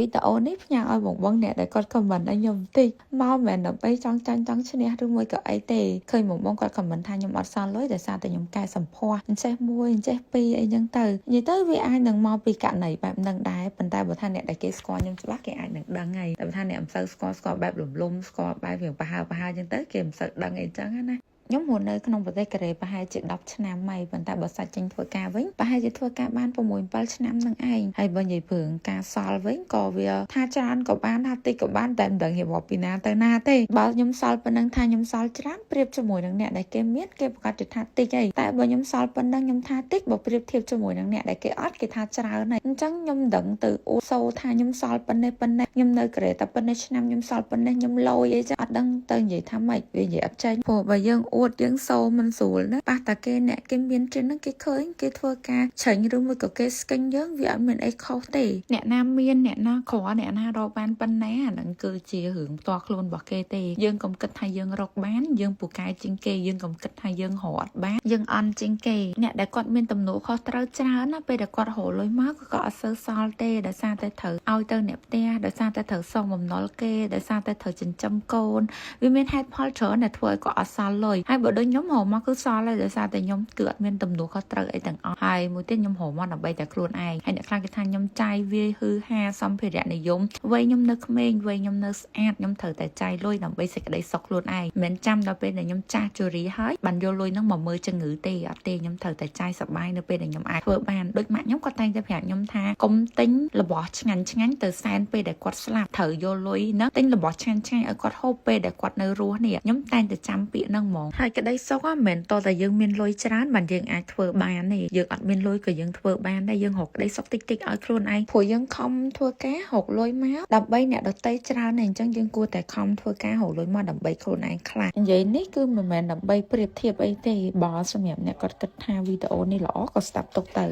វីដេអូនេះផ្ញើឲ្យបងអ្នកដែលគាត់ខមមិនឲ្យខ្ញុំតិចមកមិនដើម្បីចង់ចាញ់ចង់ឈ្នះឬមួយក៏អីទេឃើញបងគាត់ខមមិនថាខ្ញុំអត់សល់លុយដោយសារតែខ្ញុំកែសម្ផស្សអញ្ចេះមួយអញ្ចេះពីរអីចឹងទៅនិយាយទៅវាអាចនឹងមកពីករណីបែបហ្នឹងដែរប៉ុន្តែបើថាអ្នកដែលគេស្គាល់ខ្ញុំច្បាស់គេអាចនឹងដឹងហើយតែបើថាអ្នកមិនសូវស្គាល់បែបលំស្គាល់បែបវាប្រហើចឹងទៅគេមិនសូវដឹងអីចឹងណាខ្ញុំរស់នៅក្នុងប្រទេសកូរ៉េប្រហែលជា10ឆ្នាំហើយប៉ុន្តែបើសាច់ចេញធ្វើការវិញប្រហែលជាធ្វើការបាន6 7ឆ្នាំនឹងឯងហើយបើនិយាយព្រឹងការសល់វិញក៏វាថាច្រើនក៏បានថាតិចក៏បានតែមិនដឹងរៀបពីណាទៅណាទេបើខ្ញុំសល់ប៉ុណ្ណឹងថាខ្ញុំសល់ច្រើនប្រៀបជាមួយនឹងអ្នកដែលគេមានគេប្រកាសថាតិចហើយតែបើខ្ញុំសល់ប៉ុណ្ណឹងខ្ញុំថាតិចបើប្រៀបធៀបជាមួយនឹងអ្នកដែលគេអត់គេថាច្រើនហើយអញ្ចឹងខ្ញុំមិនដឹងទៅអូសូថាខ្ញុំសល់ប៉ុណ្ណេះខ្ញុំនៅកូរ៉េតែប៉ុណ្ណេះឆ្នាំខ្ញុំសល់ប៉ុណ្ណេះខ្ញុំលយអីចឹងអត់ដឹងទៅនិយាយថាម៉េចវានិយាយអត់ចេញព្រោះបើយើងអួតយើងសូមិនស្រួលណាប៉ះតាគេអ្នកគេមានជាងហ្នឹងគេឃើញគេធ្វើការឆេញឬមួយក៏គេស្កិញយើងវាអត់មានអីខុសទេអ្នកណាមានអ្នកណាក្រអ្នកណារកបានប៉ុណ្ណាអាហ្នឹងគឺជារឿងផ្ទាល់ខ្លួនរបស់គេទេយើងកុំគិតថាយើងរកបានយើងពូកែជាងគេយើងកុំគិតថាយើងរកអត់បានយើងអន់ជាងគេអ្នកដែលគាត់មានទំនួលខុសត្រូវច្រើនណាពេលដែលគាត់រកលុយមកក៏អត់សូវសល់ទេដោយសារតែត្រូវឲ្យទៅអ្នកផ្ទះដោយសារតែត្រូវសងបំណុលគេដោយសារតែត្រូវចិញ្ចឹមកូនវាមានហេតុផលច្រើនដែលធ្វើឲ្យគាត់អត់សល់លុយហើយបើដូចខ្ញុំរកមកគឺសល់ហើយដោយសារតែខ្ញុំគឺអត់មានទំនួលខុសត្រូវអីទាំងអស់ហើយមួយទៀតខ្ញុំរកមកដើម្បីតែខ្លួនឯងហើយអ្នកខ្លះគេថាខ្ញុំចាយវាហឺហាសម្ភារៈនិយមវ័យខ្ញុំនៅក្មេងវ័យខ្ញុំនៅស្អាតខ្ញុំត្រូវតែចាយលុយដើម្បីសេចក្តីសុខខ្លួនឯងមិនចាំដល់ពេលដែលខ្ញុំចាស់ជរាហើយបានយកលុយហ្នឹងមកមើលជំងឺទេអត់ទេខ្ញុំត្រូវតែចាយសប្បាយនៅពេលដែលខ្ញុំអាចធ្វើបានដូចម៉ាក់ខ្ញុំគាត់តែងតែប្រាប់ខ្ញុំថាកុំទិញរបស់ឆ្ងាញ់ទៅសែនពេលដែលគាត់ស្លាប់ត្រូវយកលុយហ្នឹងទិញរបស់ឆ្ងាញ់ឲ្យគាត់ហូបពេលដែលគាត់នៅរស់នេះខ្ញុំតែងតែចាំពាក្យហ្នឹងហ្មងហើយក្តីសុខមិនមែនតតែយើងមានលុយច្រើនបានយើងអាចធ្វើបានទេយើងអត់មានលុយក៏យើងធ្វើបានដែរយើងរកក្តីសុខតិចឲ្យខ្លួនឯងព្រោះយើងខំធ្វើការរកលុយមកដើម្បីអ្នកដទៃច្រើនទេអញ្ចឹងយើងគួរតែខំធ្វើការរកលុយមកដើម្បីខ្លួនឯងខ្លះនិយាយនេះគឺមិនមែនដើម្បីប្រៀបធៀបអីទេបើសម្រាប់អ្នកគាត់គិតថាវីដេអូនេះល្អក៏ស្ដាប់ទុកទៅ